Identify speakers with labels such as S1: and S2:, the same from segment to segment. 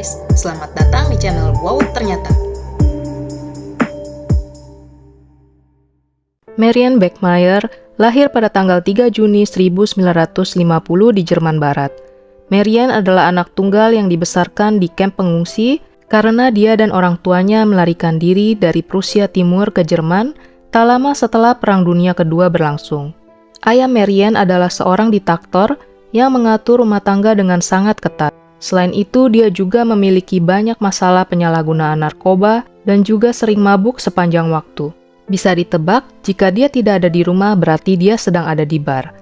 S1: guys, selamat datang di channel Wow Ternyata.
S2: Marianne Beckmeyer lahir pada tanggal 3 Juni 1950 di Jerman Barat. Marianne adalah anak tunggal yang dibesarkan di kamp pengungsi karena dia dan orang tuanya melarikan diri dari Prusia Timur ke Jerman tak lama setelah Perang Dunia Kedua berlangsung. Ayah Marianne adalah seorang diktator yang mengatur rumah tangga dengan sangat ketat. Selain itu, dia juga memiliki banyak masalah penyalahgunaan narkoba dan juga sering mabuk sepanjang waktu. Bisa ditebak, jika dia tidak ada di rumah berarti dia sedang ada di bar.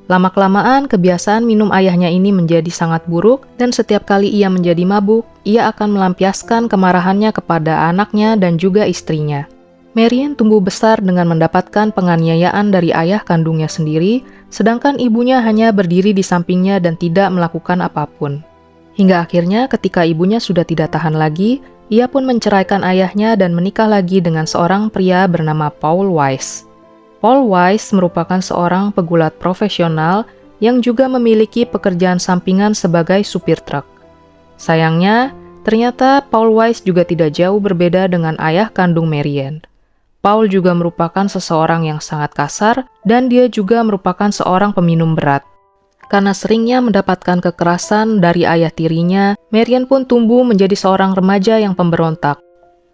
S2: Lama-kelamaan, kebiasaan minum ayahnya ini menjadi sangat buruk dan setiap kali ia menjadi mabuk, ia akan melampiaskan kemarahannya kepada anaknya dan juga istrinya. Marianne tumbuh besar dengan mendapatkan penganiayaan dari ayah kandungnya sendiri, sedangkan ibunya hanya berdiri di sampingnya dan tidak melakukan apapun. Hingga akhirnya ketika ibunya sudah tidak tahan lagi, ia pun menceraikan ayahnya dan menikah lagi dengan seorang pria bernama Paul Weiss. Paul Weiss merupakan seorang pegulat profesional yang juga memiliki pekerjaan sampingan sebagai supir truk. Sayangnya, ternyata Paul Weiss juga tidak jauh berbeda dengan ayah kandung Marianne. Paul juga merupakan seseorang yang sangat kasar dan dia juga merupakan seorang peminum berat. Karena seringnya mendapatkan kekerasan dari ayah tirinya, Marianne pun tumbuh menjadi seorang remaja yang pemberontak.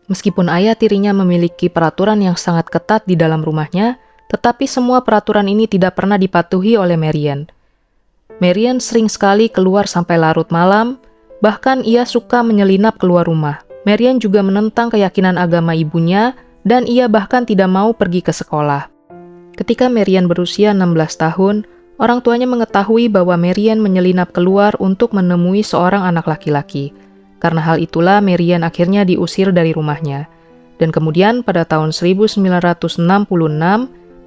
S2: Meskipun ayah tirinya memiliki peraturan yang sangat ketat di dalam rumahnya, tetapi semua peraturan ini tidak pernah dipatuhi oleh Marianne. Marianne sering sekali keluar sampai larut malam, bahkan ia suka menyelinap keluar rumah. Marianne juga menentang keyakinan agama ibunya, dan ia bahkan tidak mau pergi ke sekolah. Ketika Marianne berusia 16 tahun, orang tuanya mengetahui bahwa Marianne menyelinap keluar untuk menemui seorang anak laki-laki. Karena hal itulah Marianne akhirnya diusir dari rumahnya. Dan kemudian pada tahun 1966,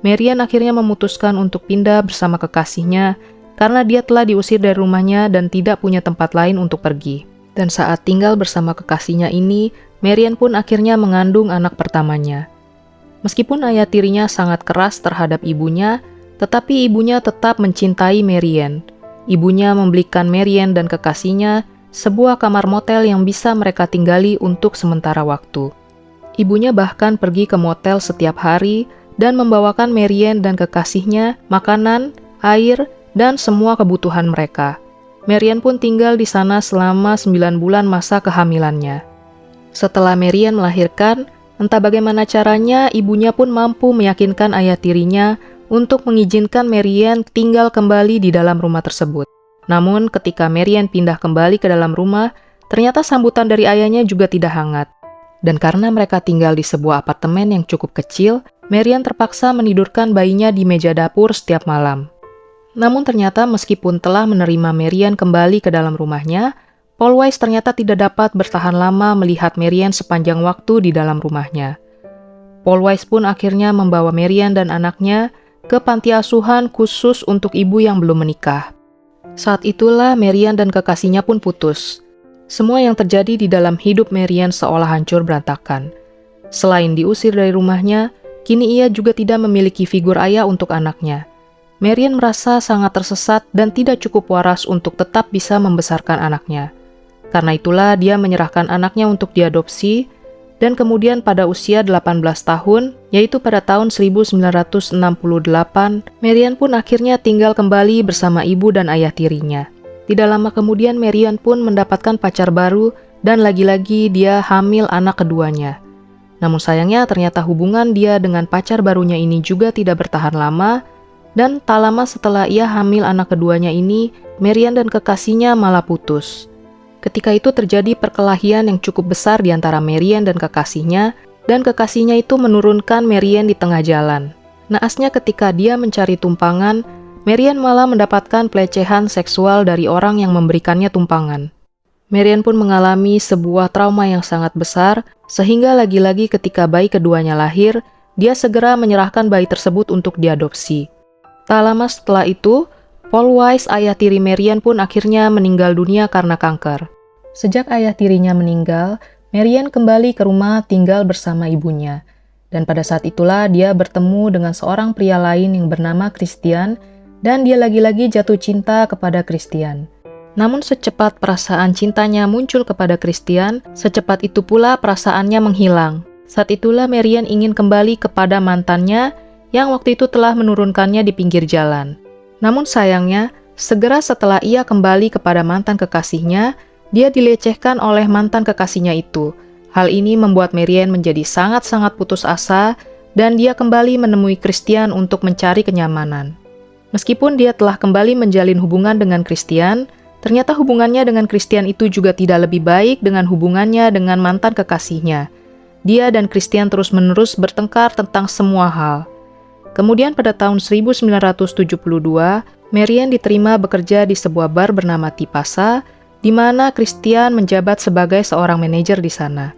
S2: Marianne akhirnya memutuskan untuk pindah bersama kekasihnya karena dia telah diusir dari rumahnya dan tidak punya tempat lain untuk pergi. Dan saat tinggal bersama kekasihnya ini, Marianne pun akhirnya mengandung anak pertamanya. Meskipun ayah tirinya sangat keras terhadap ibunya, tetapi ibunya tetap mencintai Marianne. Ibunya membelikan Marianne dan kekasihnya sebuah kamar motel yang bisa mereka tinggali untuk sementara waktu. Ibunya bahkan pergi ke motel setiap hari dan membawakan Marianne dan kekasihnya makanan, air, dan semua kebutuhan mereka. Marianne pun tinggal di sana selama 9 bulan masa kehamilannya. Setelah Marianne melahirkan, entah bagaimana caranya ibunya pun mampu meyakinkan ayah tirinya untuk mengizinkan Marianne tinggal kembali di dalam rumah tersebut. Namun ketika Marianne pindah kembali ke dalam rumah, ternyata sambutan dari ayahnya juga tidak hangat. Dan karena mereka tinggal di sebuah apartemen yang cukup kecil, Marianne terpaksa menidurkan bayinya di meja dapur setiap malam. Namun ternyata meskipun telah menerima Marianne kembali ke dalam rumahnya, Paul Weiss ternyata tidak dapat bertahan lama melihat Marianne sepanjang waktu di dalam rumahnya. Paul Weiss pun akhirnya membawa Marianne dan anaknya ke panti asuhan khusus untuk ibu yang belum menikah. Saat itulah Marianne dan kekasihnya pun putus. Semua yang terjadi di dalam hidup Marianne seolah hancur berantakan. Selain diusir dari rumahnya, kini ia juga tidak memiliki figur ayah untuk anaknya. Marianne merasa sangat tersesat dan tidak cukup waras untuk tetap bisa membesarkan anaknya. Karena itulah dia menyerahkan anaknya untuk diadopsi, dan kemudian pada usia 18 tahun, yaitu pada tahun 1968, Marianne pun akhirnya tinggal kembali bersama ibu dan ayah tirinya. Tidak lama kemudian Marianne pun mendapatkan pacar baru dan lagi-lagi dia hamil anak keduanya. Namun sayangnya ternyata hubungan dia dengan pacar barunya ini juga tidak bertahan lama, dan tak lama setelah ia hamil anak keduanya ini, Marianne dan kekasihnya malah putus. Ketika itu terjadi perkelahian yang cukup besar di antara Marianne dan kekasihnya itu menurunkan Marianne di tengah jalan. Naasnya ketika dia mencari tumpangan, Marianne malah mendapatkan pelecehan seksual dari orang yang memberikannya tumpangan. Marianne pun mengalami sebuah trauma yang sangat besar, sehingga lagi-lagi ketika bayi keduanya lahir, dia segera menyerahkan bayi tersebut untuk diadopsi. Tak lama setelah itu, Paul Weiss, ayah tiri Marianne pun akhirnya meninggal dunia karena kanker. Sejak ayah tirinya meninggal, Marianne kembali ke rumah tinggal bersama ibunya. Dan pada saat itulah dia bertemu dengan seorang pria lain yang bernama Christian, dan dia lagi-lagi jatuh cinta kepada Christian. Namun secepat perasaan cintanya muncul kepada Christian, secepat itu pula perasaannya menghilang. Saat itulah Marian ingin kembali kepada mantannya yang waktu itu telah menurunkannya di pinggir jalan. Namun sayangnya, segera setelah ia kembali kepada mantan kekasihnya, dia dilecehkan oleh mantan kekasihnya itu. Hal ini membuat Marian menjadi sangat-sangat putus asa dan dia kembali menemui Christian untuk mencari kenyamanan. Meskipun dia telah kembali menjalin hubungan dengan Christian, ternyata hubungannya dengan Christian itu juga tidak lebih baik dengan hubungannya dengan mantan kekasihnya. Dia dan Christian terus-menerus bertengkar tentang semua hal. Kemudian pada tahun 1972, Marian diterima bekerja di sebuah bar bernama Tipasa, di mana Christian menjabat sebagai seorang manajer di sana.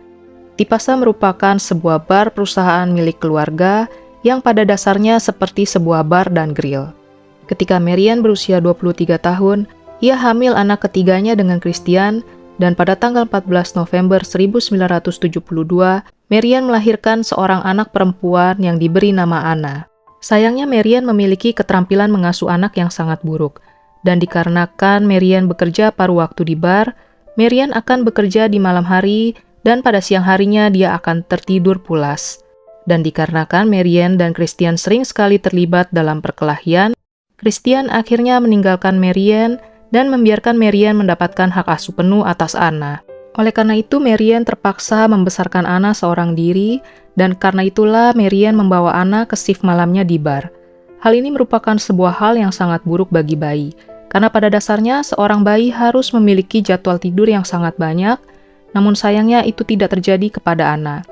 S2: Tipasa merupakan sebuah bar perusahaan milik keluarga yang pada dasarnya seperti sebuah bar dan grill. Ketika Marian berusia 23 tahun, ia hamil anak ketiganya dengan Christian, dan pada tanggal 14 November 1972, Marian melahirkan seorang anak perempuan yang diberi nama Anna. Sayangnya Marian memiliki keterampilan mengasuh anak yang sangat buruk, dan dikarenakan Marian bekerja paruh waktu di bar, Marian akan bekerja di malam hari, dan pada siang harinya dia akan tertidur pulas. Dan dikarenakan Marian dan Christian sering sekali terlibat dalam perkelahian, Christian akhirnya meninggalkan Marian dan membiarkan Marian mendapatkan hak asuh penuh atas Anna. Oleh karena itu, Marian terpaksa membesarkan Anna seorang diri, dan karena itulah Marian membawa Anna ke shift malamnya di bar. Hal ini merupakan sebuah hal yang sangat buruk bagi bayi, karena pada dasarnya seorang bayi harus memiliki jadwal tidur yang sangat banyak, namun sayangnya itu tidak terjadi kepada Anna.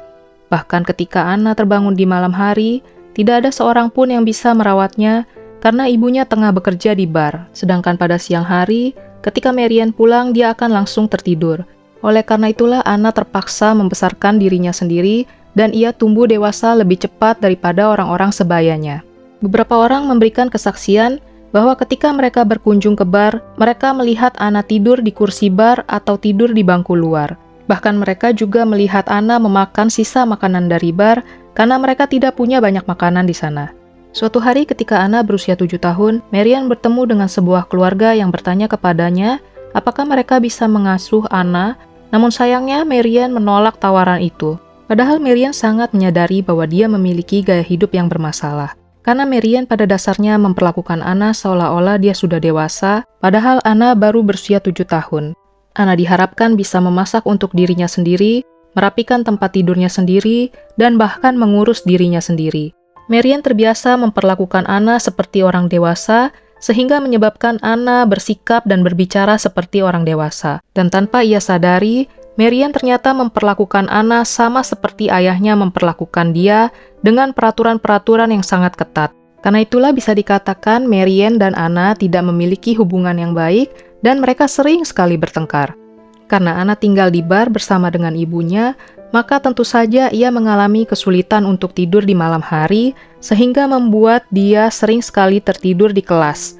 S2: Bahkan ketika Anna terbangun di malam hari, tidak ada seorang pun yang bisa merawatnya, karena ibunya tengah bekerja di bar, sedangkan pada siang hari, ketika Marian pulang, dia akan langsung tertidur. Oleh karena itulah Anna terpaksa membesarkan dirinya sendiri, dan ia tumbuh dewasa lebih cepat daripada orang-orang sebayanya. Beberapa orang memberikan kesaksian bahwa ketika mereka berkunjung ke bar, mereka melihat Anna tidur di kursi bar atau tidur di bangku luar. Bahkan mereka juga melihat Anna memakan sisa makanan dari bar, karena mereka tidak punya banyak makanan di sana. Suatu hari ketika Anna berusia 7 tahun, Marian bertemu dengan sebuah keluarga yang bertanya kepadanya apakah mereka bisa mengasuh Anna, namun sayangnya Marian menolak tawaran itu. Padahal Marian sangat menyadari bahwa dia memiliki gaya hidup yang bermasalah. Karena Marian pada dasarnya memperlakukan Anna seolah-olah dia sudah dewasa, padahal Anna baru berusia 7 tahun. Anna diharapkan bisa memasak untuk dirinya sendiri, merapikan tempat tidurnya sendiri, dan bahkan mengurus dirinya sendiri. Marian terbiasa memperlakukan Anna seperti orang dewasa, sehingga menyebabkan Anna bersikap dan berbicara seperti orang dewasa. Dan tanpa ia sadari, Marian ternyata memperlakukan Anna sama seperti ayahnya memperlakukan dia dengan peraturan-peraturan yang sangat ketat. Karena itulah bisa dikatakan Marian dan Anna tidak memiliki hubungan yang baik dan mereka sering sekali bertengkar. Karena Anna tinggal di bar bersama dengan ibunya, maka tentu saja ia mengalami kesulitan untuk tidur di malam hari, sehingga membuat dia sering sekali tertidur di kelas.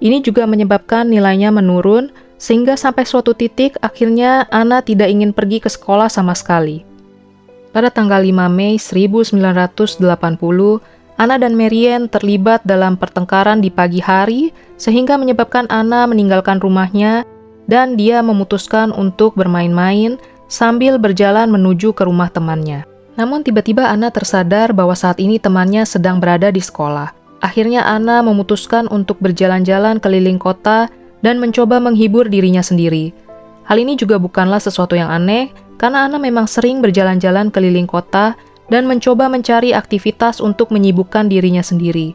S2: Ini juga menyebabkan nilainya menurun, sehingga sampai suatu titik akhirnya Anna tidak ingin pergi ke sekolah sama sekali. Pada tanggal 5 Mei 1980, Anna dan Marian terlibat dalam pertengkaran di pagi hari, sehingga menyebabkan Anna meninggalkan rumahnya, dan dia memutuskan untuk bermain-main, sambil berjalan menuju ke rumah temannya. Namun tiba-tiba Anna tersadar bahwa saat ini temannya sedang berada di sekolah. Akhirnya Anna memutuskan untuk berjalan-jalan keliling kota dan mencoba menghibur dirinya sendiri. Hal ini juga bukanlah sesuatu yang aneh, karena Anna memang sering berjalan-jalan keliling kota dan mencoba mencari aktivitas untuk menyibukkan dirinya sendiri.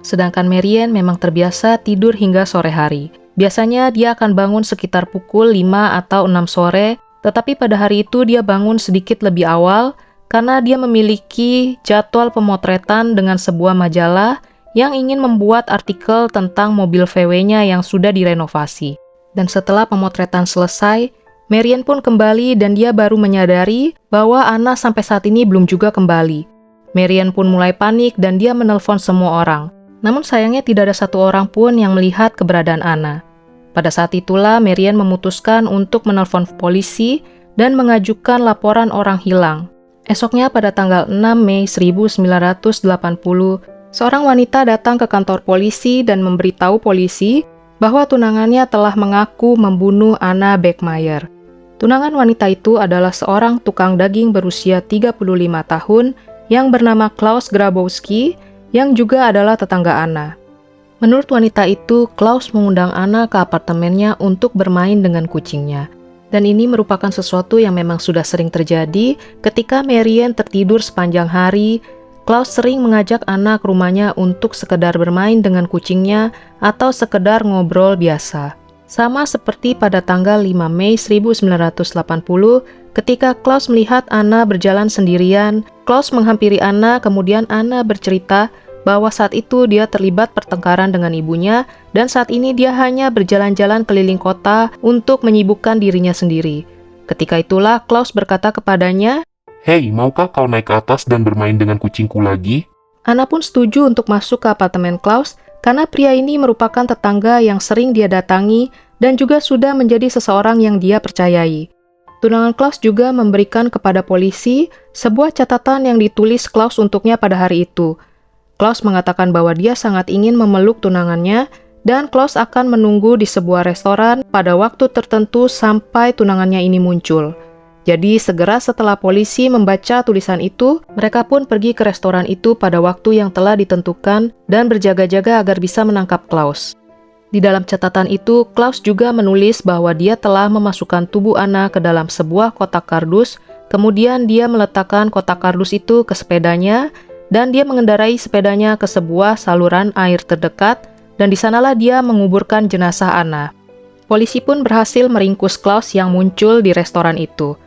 S2: Sedangkan Marian memang terbiasa tidur hingga sore hari. Biasanya dia akan bangun sekitar pukul 5 atau 6 sore, tetapi pada hari itu dia bangun sedikit lebih awal karena dia memiliki jadwal pemotretan dengan sebuah majalah yang ingin membuat artikel tentang mobil VW-nya yang sudah direnovasi. Dan setelah pemotretan selesai, Marian pun kembali dan dia baru menyadari bahwa Anna sampai saat ini belum juga kembali. Marian pun mulai panik dan dia menelpon semua orang. Namun sayangnya tidak ada satu orang pun yang melihat keberadaan Anna. Pada saat itulah Marian memutuskan untuk menelpon polisi dan mengajukan laporan orang hilang. Esoknya pada tanggal 6 Mei 1980, seorang wanita datang ke kantor polisi dan memberitahu polisi bahwa tunangannya telah mengaku membunuh Anna Beckmeyer. Tunangan wanita itu adalah seorang tukang daging berusia 35 tahun yang bernama Klaus Grabowski, yang juga adalah tetangga Anna. Menurut wanita itu, Klaus mengundang Anna ke apartemennya untuk bermain dengan kucingnya. Dan ini merupakan sesuatu yang memang sudah sering terjadi ketika Marianne tertidur sepanjang hari. Klaus sering mengajak Anna ke rumahnya untuk sekedar bermain dengan kucingnya atau sekedar ngobrol biasa. Sama seperti pada tanggal 5 Mei 1980 ketika Klaus melihat Anna berjalan sendirian. Klaus menghampiri Anna, kemudian Anna bercerita bahwa saat itu dia terlibat pertengkaran dengan ibunya dan saat ini dia hanya berjalan-jalan keliling kota untuk menyibukkan dirinya sendiri. Ketika itulah Klaus berkata kepadanya,
S3: "Hei, maukah kau naik ke atas dan bermain dengan kucingku lagi?"
S2: Anna pun setuju untuk masuk ke apartemen Klaus karena pria ini merupakan tetangga yang sering dia datangi dan juga sudah menjadi seseorang yang dia percayai. Tunangan Klaus juga memberikan kepada polisi sebuah catatan yang ditulis Klaus untuknya pada hari itu. Klaus mengatakan bahwa dia sangat ingin memeluk tunangannya dan Klaus akan menunggu di sebuah restoran pada waktu tertentu sampai tunangannya ini muncul. Jadi segera setelah polisi membaca tulisan itu, mereka pun pergi ke restoran itu pada waktu yang telah ditentukan dan berjaga-jaga agar bisa menangkap Klaus. Di dalam catatan itu, Klaus juga menulis bahwa dia telah memasukkan tubuh Anna ke dalam sebuah kotak kardus, kemudian dia meletakkan kotak kardus itu ke sepedanya, dan dia mengendarai sepedanya ke sebuah saluran air terdekat, dan di sanalah dia menguburkan jenazah Anna. Polisi pun berhasil meringkus Klaus yang muncul di restoran itu.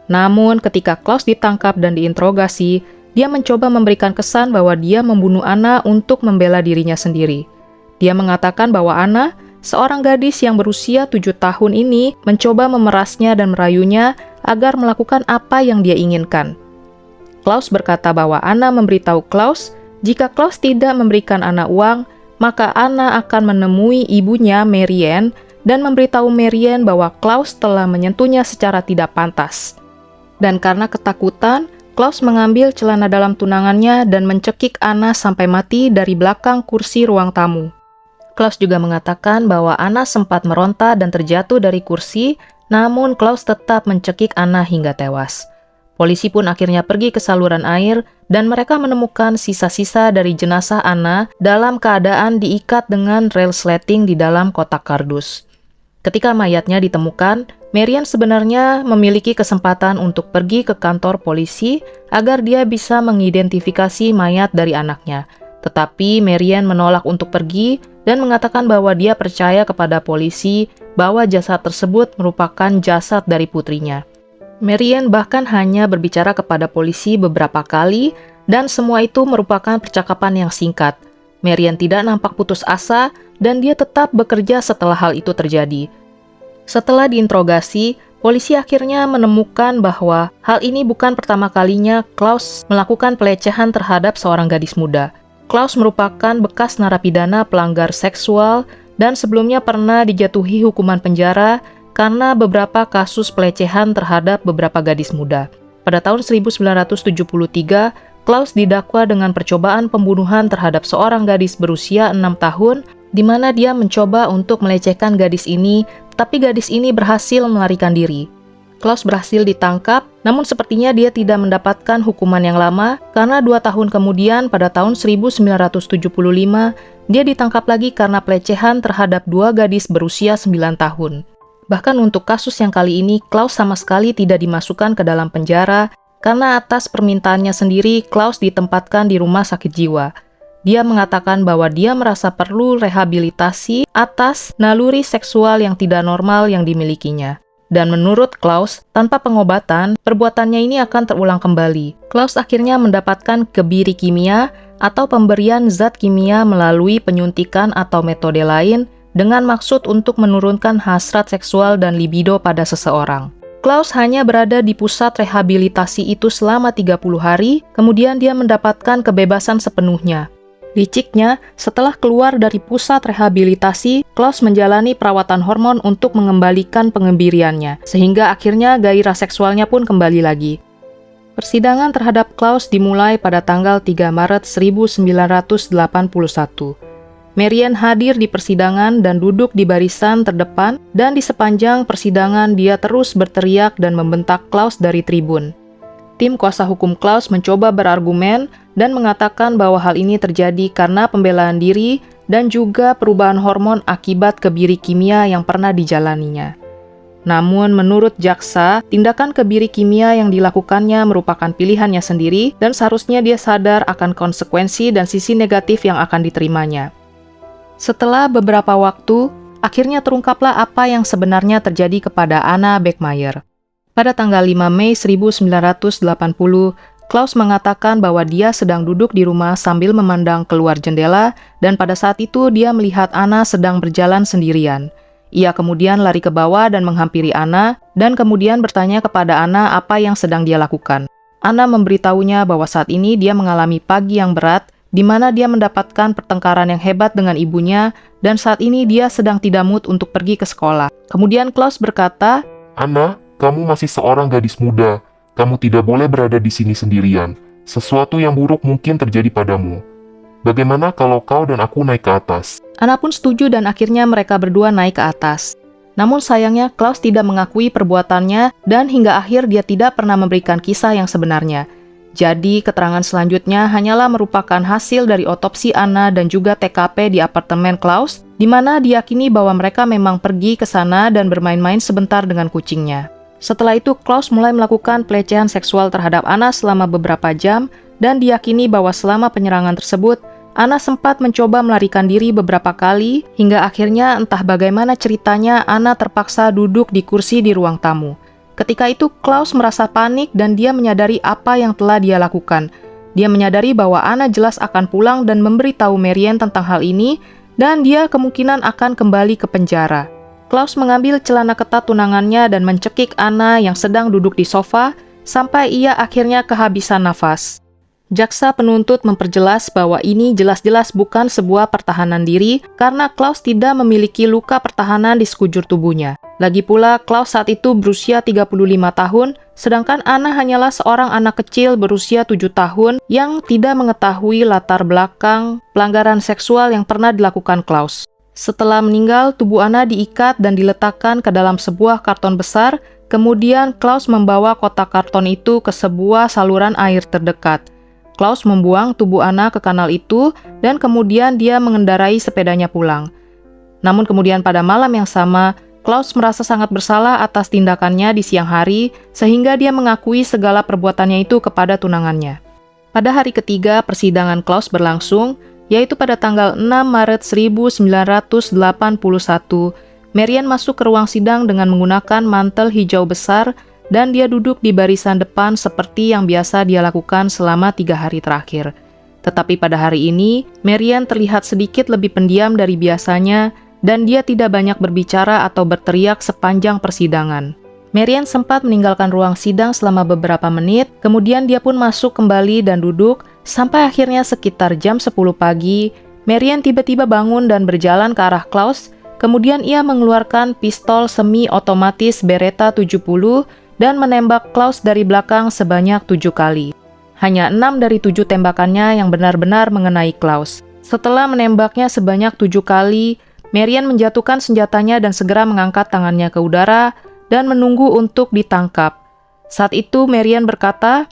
S2: Namun, ketika Klaus ditangkap dan diinterogasi, dia mencoba memberikan kesan bahwa dia membunuh Anna untuk membela dirinya sendiri. Dia mengatakan bahwa Anna, seorang gadis yang berusia 7 tahun ini, mencoba memerasnya dan merayunya agar melakukan apa yang dia inginkan. Klaus berkata bahwa Anna memberitahu Klaus, jika Klaus tidak memberikan Anna uang, maka Anna akan menemui ibunya Marianne dan memberitahu Marianne bahwa Klaus telah menyentuhnya secara tidak pantas. Dan karena ketakutan, Klaus mengambil celana dalam tunangannya dan mencekik Anna sampai mati dari belakang kursi ruang tamu. Klaus juga mengatakan bahwa Anna sempat meronta dan terjatuh dari kursi, namun Klaus tetap mencekik Anna hingga tewas. Polisi pun akhirnya pergi ke saluran air dan mereka menemukan sisa-sisa dari jenazah Anna dalam keadaan diikat dengan resleting di dalam kotak kardus. Ketika mayatnya ditemukan, Marianne sebenarnya memiliki kesempatan untuk pergi ke kantor polisi agar dia bisa mengidentifikasi mayat dari anaknya. Tetapi Marianne menolak untuk pergi dan mengatakan bahwa dia percaya kepada polisi bahwa jasad tersebut merupakan jasad dari putrinya. Marianne bahkan hanya berbicara kepada polisi beberapa kali dan semua itu merupakan percakapan yang singkat. Marianne tidak nampak putus asa dan dia tetap bekerja setelah hal itu terjadi. Setelah diinterogasi, polisi akhirnya menemukan bahwa hal ini bukan pertama kalinya Klaus melakukan pelecehan terhadap seorang gadis muda. Klaus merupakan bekas narapidana pelanggar seksual dan sebelumnya pernah dijatuhi hukuman penjara karena beberapa kasus pelecehan terhadap beberapa gadis muda. Pada tahun 1973, Klaus didakwa dengan percobaan pembunuhan terhadap seorang gadis berusia 6 tahun, di mana dia mencoba untuk melecehkan gadis ini, tapi gadis ini berhasil melarikan diri. Klaus berhasil ditangkap, namun sepertinya dia tidak mendapatkan hukuman yang lama, karena 2 tahun kemudian pada tahun 1975, dia ditangkap lagi karena pelecehan terhadap 2 gadis berusia 9 tahun. Bahkan untuk kasus yang kali ini, Klaus sama sekali tidak dimasukkan ke dalam penjara, karena atas permintaannya sendiri, Klaus ditempatkan di rumah sakit jiwa. Dia mengatakan bahwa dia merasa perlu rehabilitasi atas naluri seksual yang tidak normal yang dimilikinya. Dan menurut Klaus, tanpa pengobatan, perbuatannya ini akan terulang kembali. Klaus akhirnya mendapatkan kebiri kimia atau pemberian zat kimia melalui penyuntikan atau metode lain dengan maksud untuk menurunkan hasrat seksual dan libido pada seseorang. Klaus hanya berada di pusat rehabilitasi itu selama 30 hari, kemudian dia mendapatkan kebebasan sepenuhnya. Liciknya, setelah keluar dari pusat rehabilitasi, Klaus menjalani perawatan hormon untuk mengembalikan pengembiriannya, sehingga akhirnya gairah seksualnya pun kembali lagi. Persidangan terhadap Klaus dimulai pada tanggal 3 Maret 1981. Marian hadir di persidangan dan duduk di barisan terdepan, dan di sepanjang persidangan dia terus berteriak dan membentak Klaus dari tribun. Tim kuasa hukum Klaus mencoba berargumen dan mengatakan bahwa hal ini terjadi karena pembelaan diri dan juga perubahan hormon akibat kebiri kimia yang pernah dijalaninya. Namun menurut jaksa, tindakan kebiri kimia yang dilakukannya merupakan pilihannya sendiri dan seharusnya dia sadar akan konsekuensi dan sisi negatif yang akan diterimanya. Setelah beberapa waktu, akhirnya terungkaplah apa yang sebenarnya terjadi kepada Anna Beckmeyer. Pada tanggal 5 Mei 1980, Klaus mengatakan bahwa dia sedang duduk di rumah sambil memandang keluar jendela dan pada saat itu dia melihat Anna sedang berjalan sendirian. Ia kemudian lari ke bawah dan menghampiri Anna dan kemudian bertanya kepada Anna apa yang sedang dia lakukan. Anna memberitahunya bahwa saat ini dia mengalami pagi yang berat di mana dia mendapatkan pertengkaran yang hebat dengan ibunya dan saat ini dia sedang tidak mood untuk pergi ke sekolah. Kemudian Klaus berkata,
S3: Anna, kamu masih seorang gadis muda. Kamu tidak boleh berada di sini sendirian. Sesuatu yang buruk mungkin terjadi padamu. Bagaimana kalau kau dan aku naik ke atas?
S2: Anna pun setuju dan akhirnya mereka berdua naik ke atas. Namun sayangnya Klaus tidak mengakui perbuatannya dan hingga akhir dia tidak pernah memberikan kisah yang sebenarnya. Jadi keterangan selanjutnya hanyalah merupakan hasil dari otopsi Anna dan juga TKP di apartemen Klaus, di mana diyakini bahwa mereka memang pergi ke sana dan bermain-main sebentar dengan kucingnya. Setelah itu Klaus mulai melakukan pelecehan seksual terhadap Anna selama beberapa jam dan diyakini bahwa selama penyerangan tersebut, Anna sempat mencoba melarikan diri beberapa kali, hingga akhirnya entah bagaimana ceritanya Anna terpaksa duduk di kursi di ruang tamu. Ketika itu Klaus merasa panik dan dia menyadari apa yang telah dia lakukan. Dia menyadari bahwa Anna jelas akan pulang dan memberitahu Marian tentang hal ini, dan dia kemungkinan akan kembali ke penjara. Klaus mengambil celana ketat tunangannya dan mencekik Anna yang sedang duduk di sofa, sampai ia akhirnya kehabisan nafas. Jaksa penuntut memperjelas bahwa ini jelas-jelas bukan sebuah pertahanan diri karena Klaus tidak memiliki luka pertahanan di sekujur tubuhnya. Lagi pula, Klaus saat itu berusia 35 tahun, sedangkan Anna hanyalah seorang anak kecil berusia 7 tahun yang tidak mengetahui latar belakang pelanggaran seksual yang pernah dilakukan Klaus. Setelah meninggal, tubuh Anna diikat dan diletakkan ke dalam sebuah karton besar, kemudian Klaus membawa kotak karton itu ke sebuah saluran air terdekat. Klaus membuang tubuh Anna ke kanal itu dan kemudian dia mengendarai sepedanya pulang. Namun kemudian pada malam yang sama, Klaus merasa sangat bersalah atas tindakannya di siang hari sehingga dia mengakui segala perbuatannya itu kepada tunangannya. Pada hari ketiga persidangan Klaus berlangsung, yaitu pada tanggal 6 Maret 1981, Marian masuk ke ruang sidang dengan menggunakan mantel hijau besar dan dia duduk di barisan depan seperti yang biasa dia lakukan selama 3 hari terakhir. Tetapi pada hari ini, Marian terlihat sedikit lebih pendiam dari biasanya dan dia tidak banyak berbicara atau berteriak sepanjang persidangan. Marian sempat meninggalkan ruang sidang selama beberapa menit, kemudian dia pun masuk kembali dan duduk, sampai akhirnya sekitar jam 10 pagi, Marian tiba-tiba bangun dan berjalan ke arah Klaus, kemudian ia mengeluarkan pistol semi-otomatis Beretta 70 dan menembak Klaus dari belakang sebanyak 7 kali. Hanya 6 dari 7 tembakannya yang benar-benar mengenai Klaus. Setelah menembaknya sebanyak 7 kali, Marian menjatuhkan senjatanya dan segera mengangkat tangannya ke udara dan menunggu untuk ditangkap. Saat itu Marian berkata,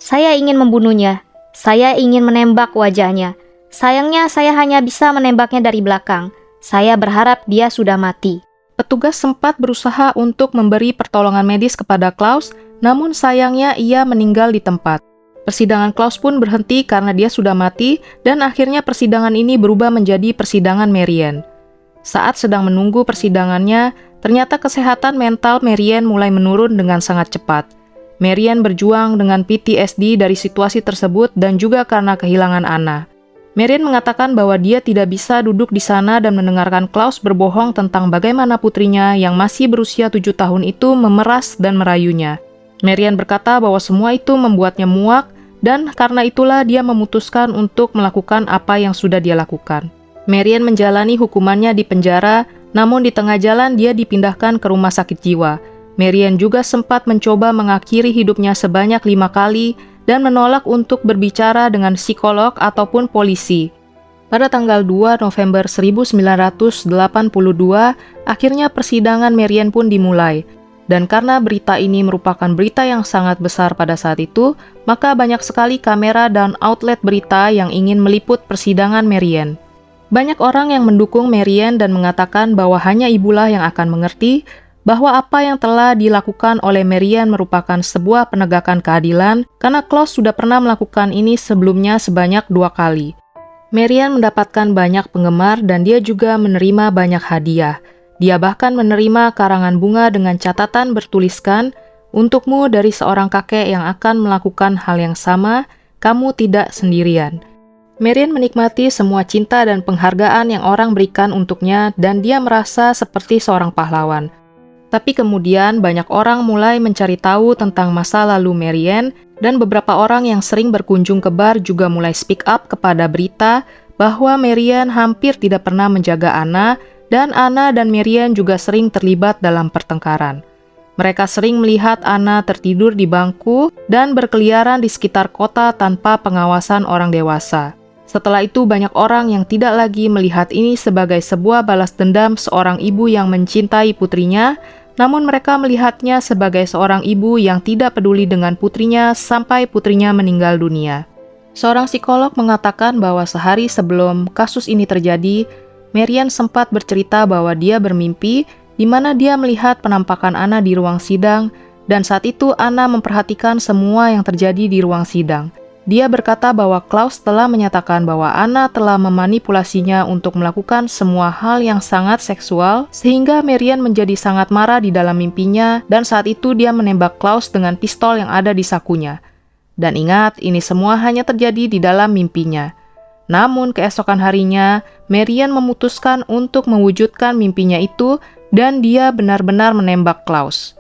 S4: "Saya ingin membunuhnya. Saya ingin menembak wajahnya. Sayangnya saya hanya bisa menembaknya dari belakang. Saya berharap dia sudah mati."
S2: Petugas sempat berusaha untuk memberi pertolongan medis kepada Klaus, namun sayangnya ia meninggal di tempat. Persidangan Klaus pun berhenti karena dia sudah mati, dan akhirnya persidangan ini berubah menjadi persidangan Marian. Saat sedang menunggu persidangannya, ternyata kesehatan mental Marian mulai menurun dengan sangat cepat. Marian berjuang dengan PTSD dari situasi tersebut dan juga karena kehilangan Anna. Marian mengatakan bahwa dia tidak bisa duduk di sana dan mendengarkan Klaus berbohong tentang bagaimana putrinya yang masih berusia 7 tahun itu memeras dan merayunya. Marian berkata bahwa semua itu membuatnya muak dan karena itulah dia memutuskan untuk melakukan apa yang sudah dia lakukan. Marian menjalani hukumannya di penjara, namun di tengah jalan dia dipindahkan ke rumah sakit jiwa. Marian juga sempat mencoba mengakhiri hidupnya sebanyak 5 kali dan menolak untuk berbicara dengan psikolog ataupun polisi. Pada tanggal 2 November 1982, akhirnya persidangan Marianne pun dimulai. Dan karena berita ini merupakan berita yang sangat besar pada saat itu, maka banyak sekali kamera dan outlet berita yang ingin meliput persidangan Marianne. Banyak orang yang mendukung Marianne dan mengatakan bahwa hanya ibulah yang akan mengerti bahwa apa yang telah dilakukan oleh Marianne merupakan sebuah penegakan keadilan, karena Klaus sudah pernah melakukan ini sebelumnya sebanyak 2 kali. Marianne mendapatkan banyak penggemar dan dia juga menerima banyak hadiah. Dia bahkan menerima karangan bunga dengan catatan bertuliskan, "Untukmu dari seorang kakek yang akan melakukan hal yang sama, kamu tidak sendirian." Marianne menikmati semua cinta dan penghargaan yang orang berikan untuknya dan dia merasa seperti seorang pahlawan. Tapi kemudian banyak orang mulai mencari tahu tentang masa lalu Marianne dan beberapa orang yang sering berkunjung ke bar juga mulai speak up kepada berita bahwa Marianne hampir tidak pernah menjaga Anna dan Anna dan Marianne juga sering terlibat dalam pertengkaran. Mereka sering melihat Anna tertidur di bangku dan berkeliaran di sekitar kota tanpa pengawasan orang dewasa. Setelah itu banyak orang yang tidak lagi melihat ini sebagai sebuah balas dendam seorang ibu yang mencintai putrinya, namun mereka melihatnya sebagai seorang ibu yang tidak peduli dengan putrinya sampai putrinya meninggal dunia. Seorang psikolog mengatakan bahwa sehari sebelum kasus ini terjadi, Marianne sempat bercerita bahwa dia bermimpi di mana dia melihat penampakan Anna di ruang sidang, dan saat itu Anna memperhatikan semua yang terjadi di ruang sidang. Dia berkata bahwa Klaus telah menyatakan bahwa Anna telah memanipulasinya untuk melakukan semua hal yang sangat seksual, sehingga Marianne menjadi sangat marah di dalam mimpinya, dan saat itu dia menembak Klaus dengan pistol yang ada di sakunya. Dan ingat, ini semua hanya terjadi di dalam mimpinya. Namun keesokan harinya, Marianne memutuskan untuk mewujudkan mimpinya itu, dan dia benar-benar menembak Klaus.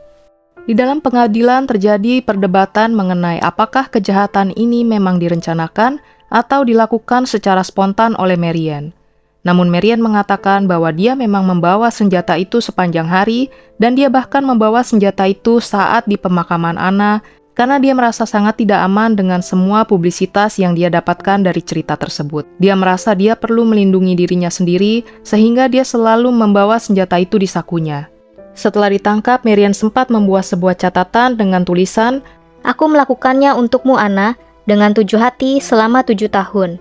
S2: Di dalam pengadilan terjadi perdebatan mengenai apakah kejahatan ini memang direncanakan atau dilakukan secara spontan oleh Marianne. Namun Marianne mengatakan bahwa dia memang membawa senjata itu sepanjang hari dan dia bahkan membawa senjata itu saat di pemakaman Anna karena dia merasa sangat tidak aman dengan semua publisitas yang dia dapatkan dari cerita tersebut. Dia merasa dia perlu melindungi dirinya sendiri sehingga dia selalu membawa senjata itu di sakunya. Setelah ditangkap, Marianne sempat membuat sebuah catatan dengan tulisan,
S4: "Aku melakukannya untukmu, Anna, dengan 7 hati selama 7 tahun.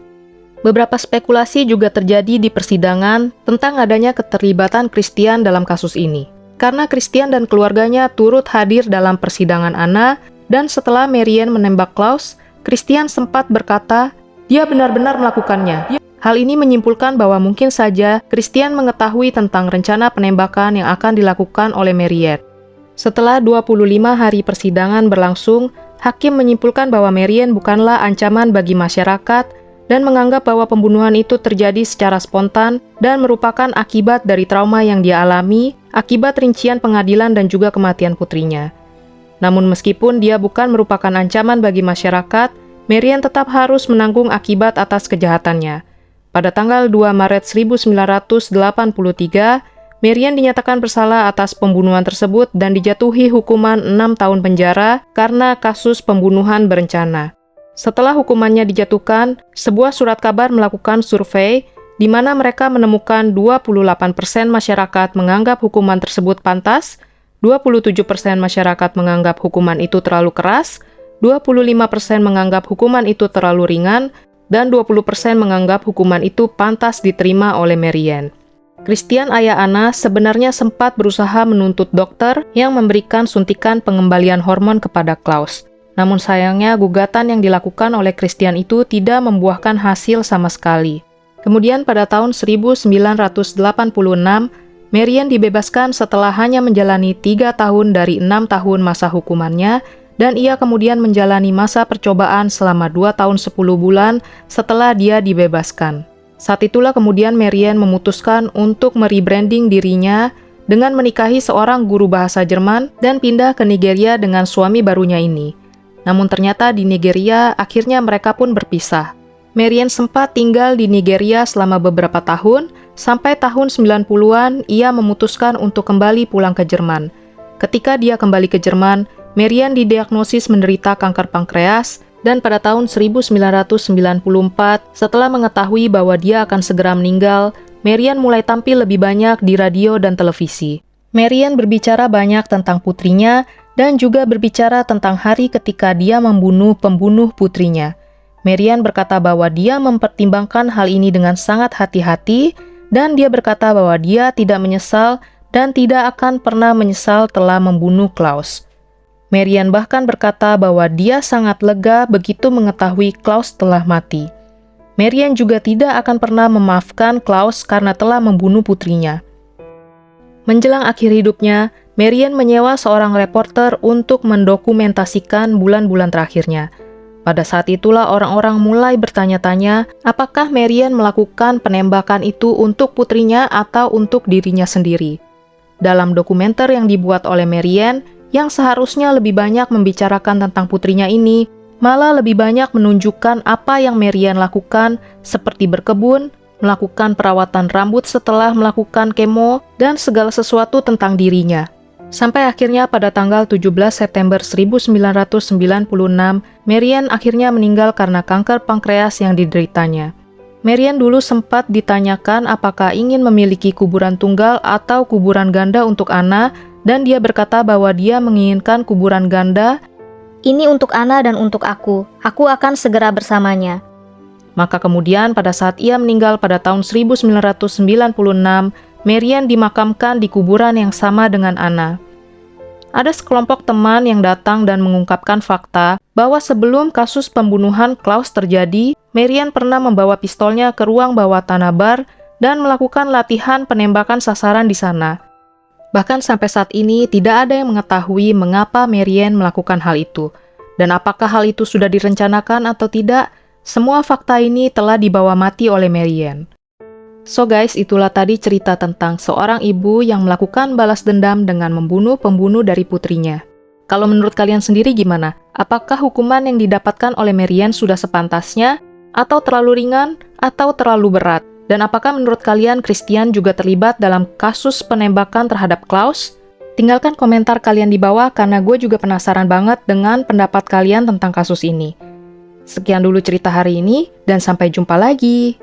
S2: Beberapa spekulasi juga terjadi di persidangan tentang adanya keterlibatan Christian dalam kasus ini. Karena Christian dan keluarganya turut hadir dalam persidangan Anna, dan setelah Marianne menembak Klaus, Christian sempat berkata, dia benar-benar melakukannya. Hal ini menyimpulkan bahwa mungkin saja Christian mengetahui tentang rencana penembakan yang akan dilakukan oleh Marianne. Setelah 25 hari persidangan berlangsung, hakim menyimpulkan bahwa Marianne bukanlah ancaman bagi masyarakat dan menganggap bahwa pembunuhan itu terjadi secara spontan dan merupakan akibat dari trauma yang dia alami akibat rincian pengadilan dan juga kematian putrinya. Namun meskipun dia bukan merupakan ancaman bagi masyarakat, Marianne tetap harus menanggung akibat atas kejahatannya. Pada tanggal 2 Maret 1983, Marianne dinyatakan bersalah atas pembunuhan tersebut dan dijatuhi hukuman 6 tahun penjara karena kasus pembunuhan berencana. Setelah hukumannya dijatuhkan, sebuah surat kabar melakukan survei di mana mereka menemukan 28% masyarakat menganggap hukuman tersebut pantas, 27% masyarakat menganggap hukuman itu terlalu keras, 25% menganggap hukuman itu terlalu ringan, dan 20% menganggap hukuman itu pantas diterima oleh Marianne. Christian, ayah Anna, sebenarnya sempat berusaha menuntut dokter yang memberikan suntikan pengembalian hormon kepada Klaus. Namun sayangnya gugatan yang dilakukan oleh Christian itu tidak membuahkan hasil sama sekali. Kemudian pada tahun 1986, Marianne dibebaskan setelah hanya menjalani 3 tahun dari 6 tahun masa hukumannya, dan ia kemudian menjalani masa percobaan selama 2 tahun 10 bulan setelah dia dibebaskan. Saat itulah kemudian Marianne memutuskan untuk merebranding dirinya dengan menikahi seorang guru bahasa Jerman dan pindah ke Nigeria dengan suami barunya ini. Namun ternyata di Nigeria akhirnya mereka pun berpisah. Marianne sempat tinggal di Nigeria selama beberapa tahun, sampai tahun 90-an ia memutuskan untuk kembali pulang ke Jerman. Ketika dia kembali ke Jerman, Marianne didiagnosis menderita kanker pankreas Dan pada tahun 1994, setelah mengetahui bahwa dia akan segera meninggal, Marian mulai tampil lebih banyak di radio dan televisi. Marian berbicara banyak tentang putrinya dan juga berbicara tentang hari ketika dia membunuh pembunuh putrinya. Marian berkata bahwa dia mempertimbangkan hal ini dengan sangat hati-hati dan dia berkata bahwa dia tidak menyesal dan tidak akan pernah menyesal telah membunuh Klaus. Marian bahkan berkata bahwa dia sangat lega begitu mengetahui Klaus telah mati. Marian juga tidak akan pernah memaafkan Klaus karena telah membunuh putrinya. Menjelang akhir hidupnya, Marian menyewa seorang reporter untuk mendokumentasikan bulan-bulan terakhirnya. Pada saat itulah orang-orang mulai bertanya-tanya apakah Marian melakukan penembakan itu untuk putrinya atau untuk dirinya sendiri. Dalam dokumenter yang dibuat oleh Marian, yang seharusnya lebih banyak membicarakan tentang putrinya ini, malah lebih banyak menunjukkan apa yang Marian lakukan, seperti berkebun, melakukan perawatan rambut setelah melakukan kemo, dan segala sesuatu tentang dirinya. Sampai akhirnya pada tanggal 17 September 1996, Marian akhirnya meninggal karena kanker pankreas yang dideritanya. Marian dulu sempat ditanyakan apakah ingin memiliki kuburan tunggal atau kuburan ganda untuk Anna, dan dia berkata bahwa dia menginginkan kuburan ganda.
S4: Ini untuk Anna dan untuk aku. Aku akan segera bersamanya.
S2: Maka kemudian pada saat ia meninggal pada tahun 1996, Marian dimakamkan di kuburan yang sama dengan Anna. Ada sekelompok teman yang datang dan mengungkapkan fakta bahwa sebelum kasus pembunuhan Klaus terjadi, Marian pernah membawa pistolnya ke ruang bawah tanah bar dan melakukan latihan penembakan sasaran di sana. Bahkan sampai saat ini tidak ada yang mengetahui mengapa Marian melakukan hal itu. Dan apakah hal itu sudah direncanakan atau tidak, semua fakta ini telah dibawa mati oleh Marian. So guys, itulah tadi cerita tentang seorang ibu yang melakukan balas dendam dengan membunuh pembunuh dari putrinya. Kalau menurut kalian sendiri gimana? Apakah hukuman yang didapatkan oleh Marian sudah sepantasnya, atau terlalu ringan, atau terlalu berat? Dan apakah menurut kalian Christian juga terlibat dalam kasus penembakan terhadap Klaus? Tinggalkan komentar kalian di bawah karena gue juga penasaran banget dengan pendapat kalian tentang kasus ini. Sekian dulu cerita hari ini dan sampai jumpa lagi.